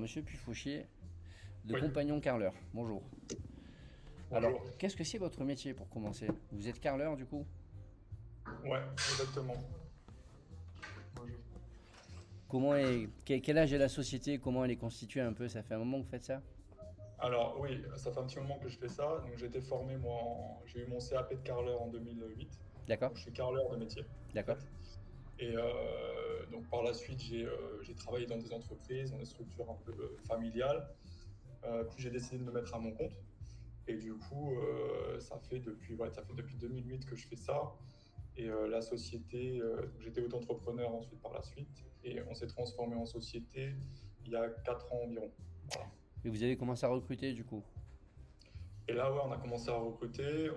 Monsieur Pufauchier de Oui, Compagnon Carleur. Bonjour. Alors, bonjour. qu'est-ce que c'est votre métier pour commencer? Vous êtes carleur du coup? Ouais, exactement. Bonjour. Quel âge est la société? Comment elle est constituée un peu? Ça fait un moment que vous faites ça? Alors oui, ça fait un petit moment que je fais ça. Donc j'ai été formé, moi, j'ai eu mon CAP de carreleur en 2008. D'accord? Donc je suis carreleur de métier, en D'accord? fait. Et donc par la suite, j'ai travaillé dans des entreprises, dans des structures un peu familiales. Puis j'ai décidé de me mettre à mon compte. Et du coup, ça fait depuis 2008 que je fais ça. Et la société, j'étais auto-entrepreneur ensuite par la suite. Et on s'est transformé en société il y a 4 ans environ. Voilà. Et vous avez commencé à recruter du coup? Et là, ouais, on a commencé à recruter.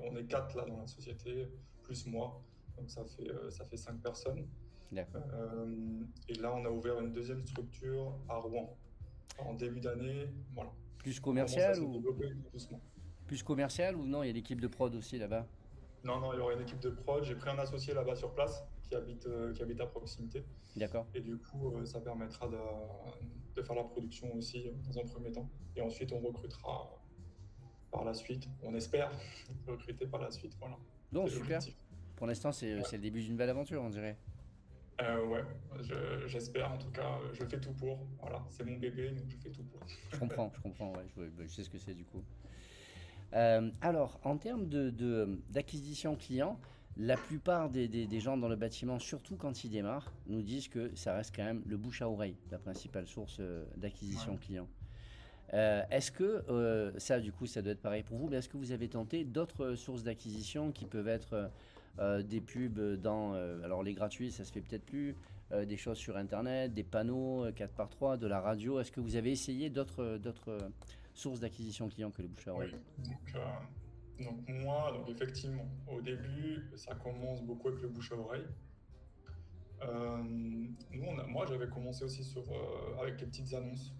On est 4 là dans la société, plus moi. Donc ça fait 5 personnes. D'accord. Et là, on a ouvert une deuxième structure à Rouen en début d'année. Voilà. Plus On commence à commercial se ou développer doucement. plus commercial ou non? Il y a l'équipe de prod aussi là-bas. Non, non, il y aura une équipe de prod. J'ai pris un associé là-bas sur place qui habite à proximité. D'accord. Et du coup, ça permettra de faire la production aussi dans un premier temps. Et ensuite, on recrutera par la suite. On espère recruter par la suite. Voilà, Bon, c'est super. l'objectif. Pour l'instant, c'est le début d'une belle aventure, on dirait. Ouais, j'espère en tout cas. Je fais tout pour. Voilà, c'est mon bébé, donc je fais tout pour. Je comprends, ouais, je sais ce que c'est du coup. Alors, en termes d'acquisition client, la plupart des gens dans le bâtiment, surtout quand ils démarrent, nous disent que ça reste quand même le bouche à oreille, la principale source d'acquisition Ouais. client. Est-ce que ça, du coup, ça doit être pareil pour vous, mais est-ce que vous avez tenté d'autres sources d'acquisition qui peuvent être des pubs alors les gratuits, ça se fait peut-être plus, des choses sur Internet, des panneaux 4x3, de la radio. Est-ce que vous avez essayé d'autres sources d'acquisition client que le bouche à Oui. oreille? Donc moi, donc effectivement, au début, ça commence beaucoup avec le bouche à oreille. Moi, j'avais commencé aussi avec les petites annonces,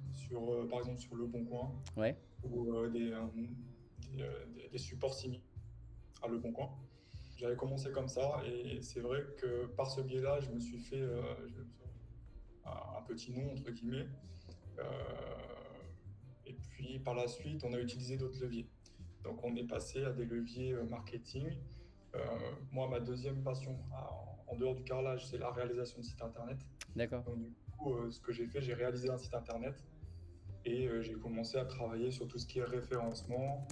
par exemple sur Le Bon Coin Ouais, ou des supports similaires à Le Bon Coin. J'avais commencé comme ça et c'est vrai que par ce biais-là, je me suis fait un petit nom, entre guillemets. Euh, et puis par la suite, on a utilisé d'autres leviers. Donc on est passé à des leviers marketing. Moi, ma deuxième passion, en dehors du carrelage, c'est la réalisation de sites internet. d'accord. Donc du coup, ce que j'ai fait, j'ai réalisé un site internet et j'ai commencé à travailler sur tout ce qui est référencement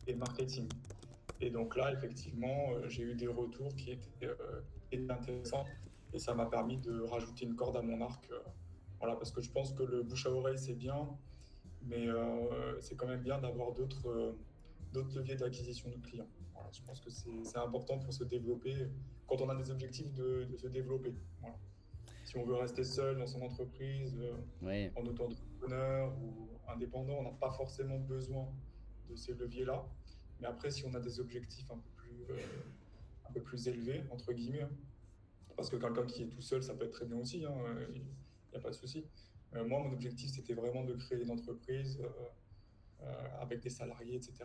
et marketing. Et donc là, effectivement, j'ai eu des retours qui étaient intéressants et ça m'a permis de rajouter une corde à mon arc. Voilà, parce que je pense que le bouche à oreille, c'est bien, mais c'est quand même bien d'avoir d'autres leviers d'acquisition de clients. Voilà, je pense que c'est important pour se développer, quand on a des objectifs de se développer. Voilà. Si on veut rester seul dans son entreprise, Oui. en auto-entrepreneur ou indépendant, on n'a pas forcément besoin de ces leviers-là. Mais après, si on a des objectifs un peu plus élevés, entre guillemets, hein, parce que quelqu'un qui est tout seul, ça peut être très bien aussi, hein, il n'y a pas de souci. Moi, mon objectif, c'était vraiment de créer une entreprise avec des salariés, etc.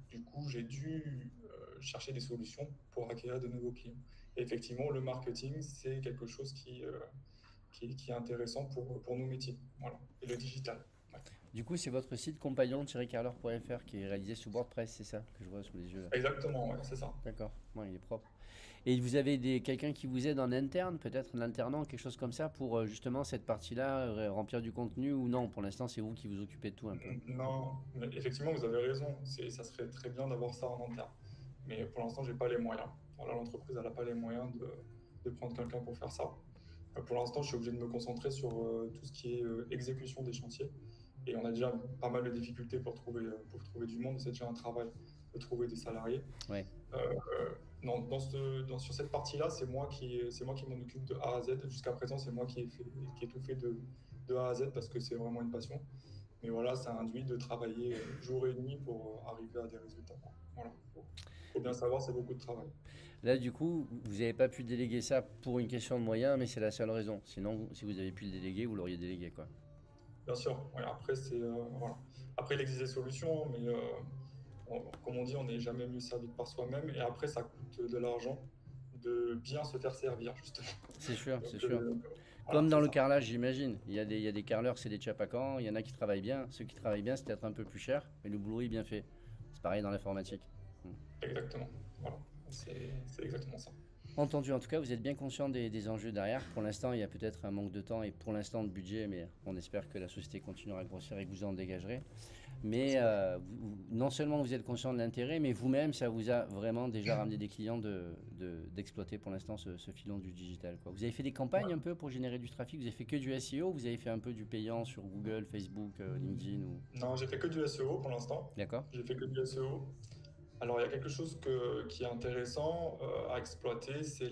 Du coup, j'ai dû chercher des solutions pour acquérir de nouveaux clients. Et effectivement, le marketing, c'est quelque chose qui est intéressant pour nos métiers. Voilà. Et le digital. Ouais. Du coup, c'est votre site compagnon-carleur.fr qui est réalisé sous WordPress, c'est ça que je vois sous les yeux là. Exactement, ouais, c'est ça. D'accord, ouais, il est propre. Et vous avez quelqu'un qui vous aide en interne, peut-être un alternant, quelque chose comme ça, pour justement cette partie-là, remplir du contenu ou non? Pour l'instant, c'est vous qui vous occupez de tout un peu. Non, mais effectivement, vous avez raison. Ça serait très bien d'avoir ça en interne. Mais pour l'instant, j'ai pas les moyens. Voilà, l'entreprise, elle n'a pas les moyens de prendre quelqu'un pour faire ça. Pour l'instant, je suis obligé de me concentrer sur tout ce qui est exécution des chantiers. Et on a déjà pas mal de difficultés pour trouver du monde. C'est déjà un travail de trouver des salariés. Ouais. Euh, sur cette partie-là, c'est moi qui m'en occupe de A à Z. Jusqu'à présent, c'est moi qui ai tout fait de A à Z parce que c'est vraiment une passion. Mais voilà, ça induit de travailler jour et nuit pour arriver à des résultats. Voilà, faut bien savoir, c'est beaucoup de travail. Là, du coup, vous n'avez pas pu déléguer ça pour une question de moyens, mais c'est la seule raison. Sinon, si vous avez pu le déléguer, vous l'auriez délégué, quoi. Bien sûr, ouais, après, voilà. Après, il existe des solutions, mais comme on dit, on n'est jamais mieux servi que par soi-même. Et après, ça coûte de l'argent de bien se faire servir, justement. C'est sûr, c'est Donc, sûr. voilà, Comme dans c'est le ça. carrelage, j'imagine. Il y a des carreleurs, c'est des tchapakans. Il y en a qui travaillent bien. Ceux qui travaillent bien, c'est peut-être un peu plus cher, mais le boulot est bien fait. C'est pareil dans l'informatique. Hmm. Exactement. Voilà. C'est exactement ça. Entendu, en tout cas, vous êtes bien conscient des enjeux derrière. Pour l'instant, il y a peut-être un manque de temps et pour l'instant de budget, mais on espère que la société continuera à grossir et que vous en dégagerez. Mais J'espère. non seulement vous êtes conscient de l'intérêt, mais vous-même, ça vous a vraiment déjà ramené des clients d'exploiter pour l'instant ce filon du digital, quoi. Vous avez fait des campagnes un peu pour générer du trafic? Vous avez fait que du SEO? Vous avez fait un peu du payant sur Google, Facebook, LinkedIn ou... Non, j'ai fait que du SEO pour l'instant. D'accord? J'ai fait que du SEO. Alors, il y a quelque chose qui est intéressant à exploiter, c'est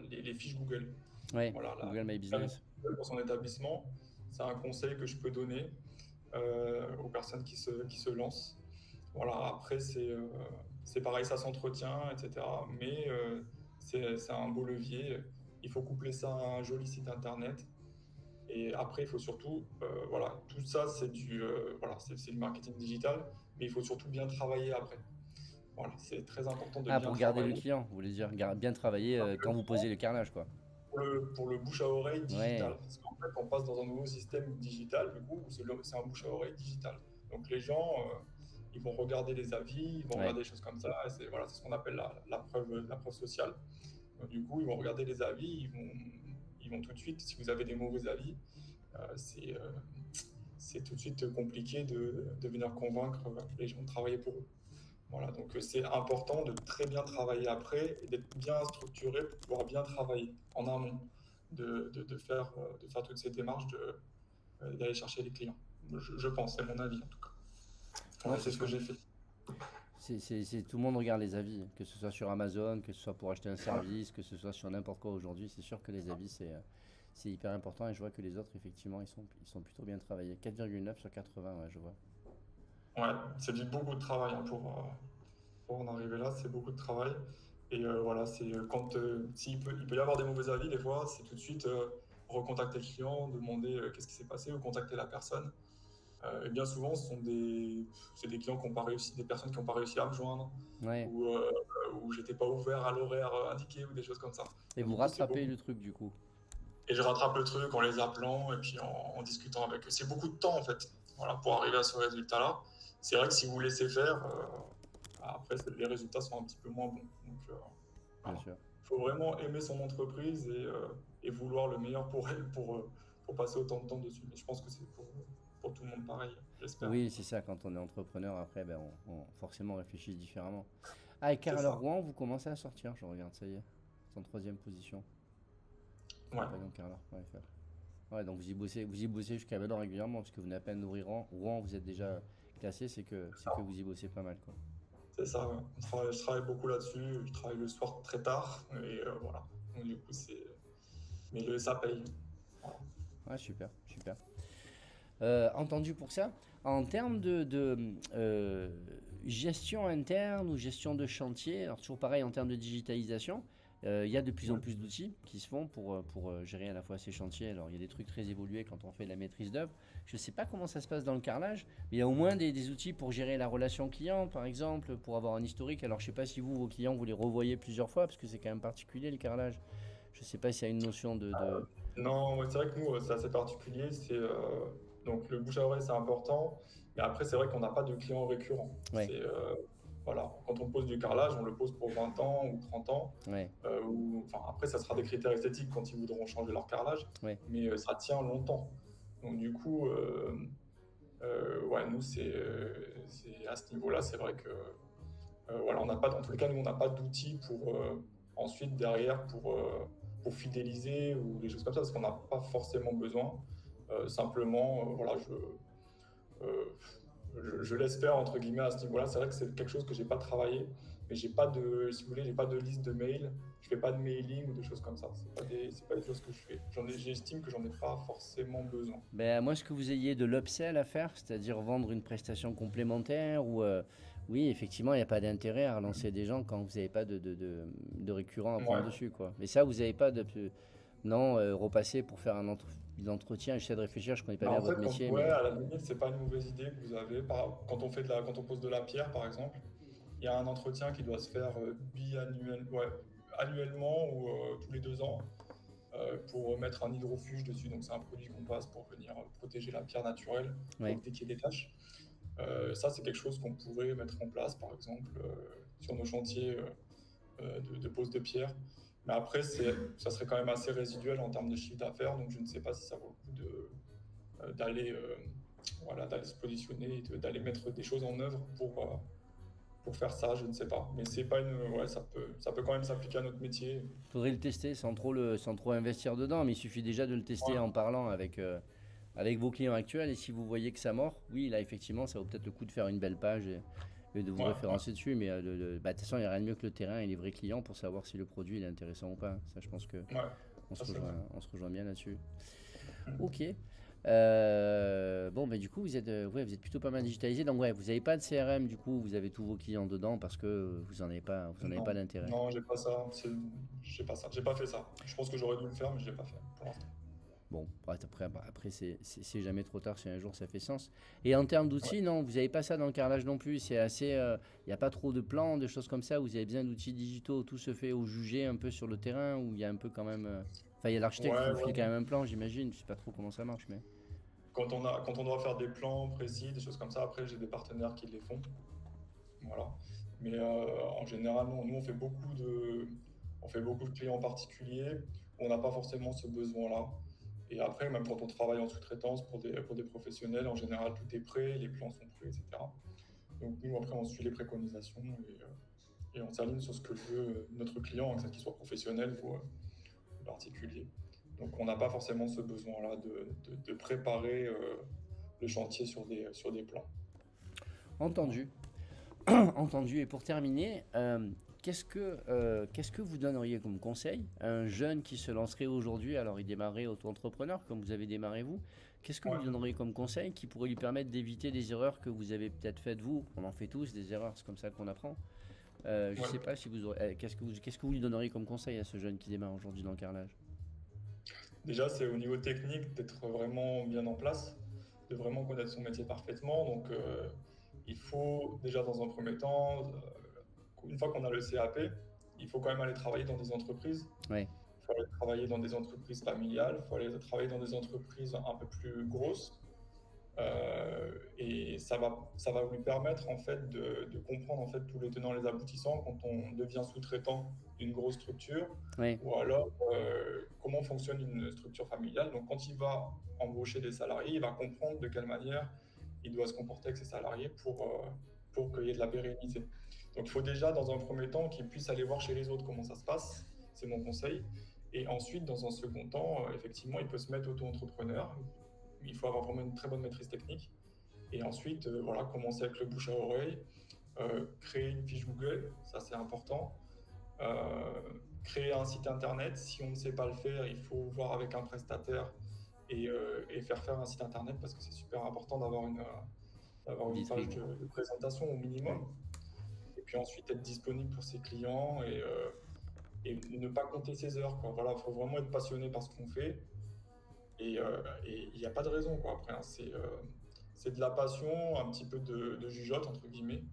les fiches Google. Ouais, Voilà, Google My la fiche Business. Google pour son établissement, c'est un conseil que je peux donner aux personnes qui se lancent. Voilà, après, c'est pareil, ça s'entretient, etc. Mais c'est un beau levier. Il faut coupler ça à un joli site internet. Et après, il faut surtout, voilà, tout ça, voilà, c'est du marketing digital, mais il faut surtout bien travailler après. Voilà, c'est très important de Ah, bien pour garder le travailler. client, vous voulez dire bien travailler quand vous posez le carrelage, quoi. Pour le bouche à oreille Ouais, digital. Parce qu'en fait, on passe dans un nouveau système digital, du coup, où c'est un bouche à oreille digital. Donc les gens, ils vont regarder les avis, ils vont ouais. regarder des choses comme ça. Et c'est voilà, c'est ce qu'on appelle la preuve sociale. Donc, du coup, ils vont regarder les avis, ils vont tout de suite, si vous avez des mauvais avis, euh, c'est euh, c'est tout de suite compliqué de venir convaincre les gens de travailler pour eux. Voilà, donc c'est important de très bien travailler après et d'être bien structuré pour pouvoir bien travailler en amont, de faire toutes ces démarches, d'aller chercher les clients. Je pense, c'est mon avis en tout cas. Non, Voilà, c'est c'est ce que sûr. j'ai fait. Tout le monde regarde les avis, que ce soit sur Amazon, que ce soit pour acheter un service, que ce soit sur n'importe quoi aujourd'hui. C'est sûr que les avis, c'est hyper important et je vois que les autres, effectivement, ils sont plutôt bien travaillés. 4,9 sur 80, ouais, je vois. Ouais, c'est du beaucoup de travail hein, pour en arriver là, c'est beaucoup de travail. Et voilà, c'est il peut y avoir des mauvais avis des fois, c'est tout de suite recontacter le client, demander qu'est-ce qui s'est passé ou contacter la personne. Et bien souvent, c'est des clients qui n'ont pas réussi, des personnes qui n'ont pas réussi à me joindre, Ouais. ou j'étais pas ouvert à l'horaire indiqué ou des choses comme ça. Et Donc vous du coup, c'est rattrapez beaucoup. le truc, du coup. Et je rattrape le truc en les appelant et puis en discutant avec eux. C'est beaucoup de temps en fait, voilà, pour arriver à ce résultat-là. C'est vrai que si vous laissez faire, après les résultats sont un petit peu moins bons. Donc Bien voilà. sûr. Il faut vraiment aimer son entreprise et vouloir le meilleur pour elle pour passer autant de temps dessus. Mais je pense que c'est pour tout le monde pareil, j'espère en Oui, tout cas. c'est ça, quand on est entrepreneur, après, ben, forcément, on réfléchit différemment. Ah, et C'est Carreleur ça. Rouen, vous commencez à sortir, je regarde, ça y est. C'est en troisième position. Ouais, Campagne en carreleur.fr. Ouais, donc vous y bossez jusqu'à maintenant régulièrement, parce que vous n'avez pas nourrir Rouen. Rouen, vous êtes déjà classé, c'est que vous y bossez pas mal, quoi. c'est ça. Ouais. Je travaille beaucoup là-dessus. Je travaille le soir très tard. Et voilà. Donc, du coup, ça paye. Voilà. Ouais, super, super. Entendu pour ça. En termes gestion interne ou gestion de chantier, alors toujours pareil en termes de digitalisation, il y a de plus en Ouais. plus d'outils qui se font pour gérer à la fois ces chantiers. Alors il y a des trucs très évolués quand on fait de la maîtrise d'œuvre. Je ne sais pas comment ça se passe dans le carrelage, mais il y a au moins des outils pour gérer la relation client, par exemple, pour avoir un historique. Alors je ne sais pas si vos clients, vous les revoyez plusieurs fois, parce que c'est quand même particulier le carrelage. Je ne sais pas s'il y a une notion de... Non, ouais, c'est vrai que nous, c'est assez particulier. Donc, le bouche à oreille, c'est important. Mais après, c'est vrai qu'on n'a pas de clients récurrents. Ouais, Voilà. Quand on pose du carrelage, on le pose pour 20 ans ou 30 ans. ouais, Enfin, après, ça sera des critères esthétiques quand ils voudront changer leur carrelage. ouais. Mais ça tient longtemps. Donc, du coup, ouais, nous, à ce niveau-là, c'est vrai que voilà, on n'a pas, en tous les cas, nous, on n'a pas d'outils pour ensuite derrière pour fidéliser ou des choses comme ça, parce qu'on n'a pas forcément besoin. Simplement, voilà, euh, je laisse faire entre guillemets à ce niveau-là. C'est vrai que c'est quelque chose que j'ai pas travaillé, mais j'ai pas de, si vous voulez, j'ai pas de liste de mails. Je fais pas de mailing ou des choses comme ça. C'est pas des choses que je fais. J'estime que j'en ai pas forcément besoin. Ben, moi, ce que vous ayez de l'upsell à faire, c'est-à-dire vendre une prestation complémentaire, ou oui, effectivement, il n'y a pas d'intérêt à relancer des gens quand vous n'avez pas de récurrent à prendre Ouais. dessus, quoi. Mais ça, vous n'avez pas de... Non, repasser pour faire un entretien, j'essaie de réfléchir, je connais pas Bah, bien en votre fait, métier, ouais, mais... à la limite, c'est pas une mauvaise idée que vous avez. Quand on pose de la pierre, par exemple, il y a un entretien qui doit se faire biannuel, ouais, annuellement ou tous les 2 ans pour mettre un hydrofuge dessus. Donc c'est un produit qu'on passe pour venir protéger la pierre naturelle, Oui. pour éviter qu'il y ait des taches. Ça, c'est quelque chose qu'on pourrait mettre en place, par exemple, sur nos chantiers de pose de pierre. Mais après, ça serait quand même assez résiduel en termes de chiffre d'affaires, donc je ne sais pas si ça vaut le coup d'aller voilà, d'aller se positionner, d'aller mettre des choses en œuvre pour faire ça, je ne sais pas. Mais c'est pas une, ouais, ça peut quand même s'appliquer à notre métier. Faudrait le tester sans trop investir dedans, mais il suffit déjà de le tester Ouais, en parlant avec vos clients actuels. Et si vous voyez que ça mord, oui, là, effectivement, ça vaut peut-être le coup de faire une belle page et de vous ouais, ouais, référencer dessus. Mais bah, de toute façon, il n'y a rien de mieux que le terrain et les vrais clients pour savoir si le produit il est intéressant ou pas. Ça, je pense que ouais, ça c'est vrai. on se rejoint bien là-dessus. Mm. Ok. Bon, bah, du coup, ouais, vous êtes plutôt pas mal digitalisé. Donc, ouais, vous n'avez pas de CRM, du coup, vous avez tous vos clients dedans parce que vous en avez pas Non, d'intérêt. non, j'ai pas ça. J'ai pas ça. J'ai pas fait ça. Je pense que j'aurais dû le faire, mais je l'ai pas fait pour l'instant. Bon, après c'est jamais trop tard si un jour ça fait sens. Et en termes Ouais. d'outils, non, vous n'avez pas ça dans le carrelage non plus. C'est assez. Il n'y a pas trop de plans, de choses comme ça. Vous avez besoin d'outils digitaux. Tout se fait au jugé un peu sur le terrain où il y a un peu quand même. Enfin, il y a l'architecte qui Ouais, vous file ouais. quand même un plan, j'imagine. Je sais pas trop comment ça marche, mais. Quand on doit faire des plans précis, des choses comme ça, après j'ai des partenaires qui les font. Voilà. Mais en général, non. Nous, on fait beaucoup de clients particuliers. On n'a pas forcément ce besoin-là. Et après, même quand on travaille en sous-traitance pour des professionnels, en général, tout est prêt, les plans sont prêts, etc. Donc nous, après, on suit les préconisations et on s'aligne sur ce que veut notre client, que ce qu'il soit professionnel ou particulier. Donc on n'a pas forcément ce besoin-là de préparer le chantier sur des plans. Voilà. Entendu. Entendu. Et pour terminer, qu'est-ce que vous donneriez comme conseil à un jeune qui se lancerait aujourd'hui? Alors, il démarrait auto-entrepreneur, comme vous avez démarré vous. Qu'est-ce que vous Ouais. lui donneriez comme conseil qui pourrait lui permettre d'éviter des erreurs que vous avez peut-être faites vous? On en fait tous des erreurs, c'est comme ça qu'on apprend. Je ne Ouais. sais pas si vous aurez, qu'est-ce que vous lui donneriez comme conseil à ce jeune qui démarre aujourd'hui dans le carrelage? Déjà, c'est au niveau technique d'être vraiment bien en place, de vraiment connaître son métier parfaitement. Donc, il faut déjà dans un premier temps, une fois qu'on a le CAP, il faut quand même aller travailler dans des entreprises. Oui, Il faut aller travailler dans des entreprises familiales, il faut aller travailler dans des entreprises un peu plus grosses. Et ça va lui permettre en fait de comprendre en fait tous les tenants et les aboutissants quand on devient sous-traitant d'une grosse structure oui, ou alors comment fonctionne une structure familiale. Donc quand il va embaucher des salariés, il va comprendre de quelle manière il doit se comporter avec ses salariés pour qu'il y ait de la pérennité. Donc il faut déjà dans un premier temps qu'il puisse aller voir chez les autres comment ça se passe, c'est mon conseil. Et ensuite, dans un second temps, effectivement, il peut se mettre auto-entrepreneur. Il faut avoir vraiment une très bonne maîtrise technique. Et ensuite, voilà, commencer avec le bouche à oreille, créer une fiche Google, ça c'est important. Créer un site internet, si on ne sait pas le faire, il faut voir avec un prestataire et faire un site internet parce que c'est super important d'avoir une page vitrine. de présentation au Oui. minimum. Et puis ensuite être disponible pour ses clients et ne pas compter ses heures, quoi. Voilà, il faut vraiment être passionné par ce qu'on fait et il n'y a pas de raison, quoi. Après, hein, c'est de la passion, un petit peu de jugeote, entre guillemets,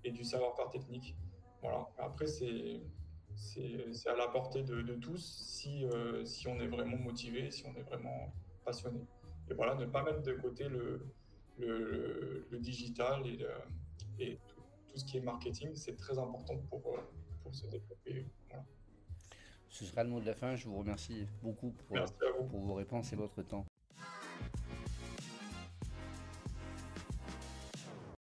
et du savoir-faire technique. Voilà. Après, c'est à la portée de tous si on est vraiment motivé, si on est vraiment passionné. Et voilà, ne pas mettre de côté le digital et tout ce qui est marketing, c'est très important pour se développer. Voilà. Ce sera le mot de la fin. Je vous remercie beaucoup Merci à vous. pour vos réponses et votre temps.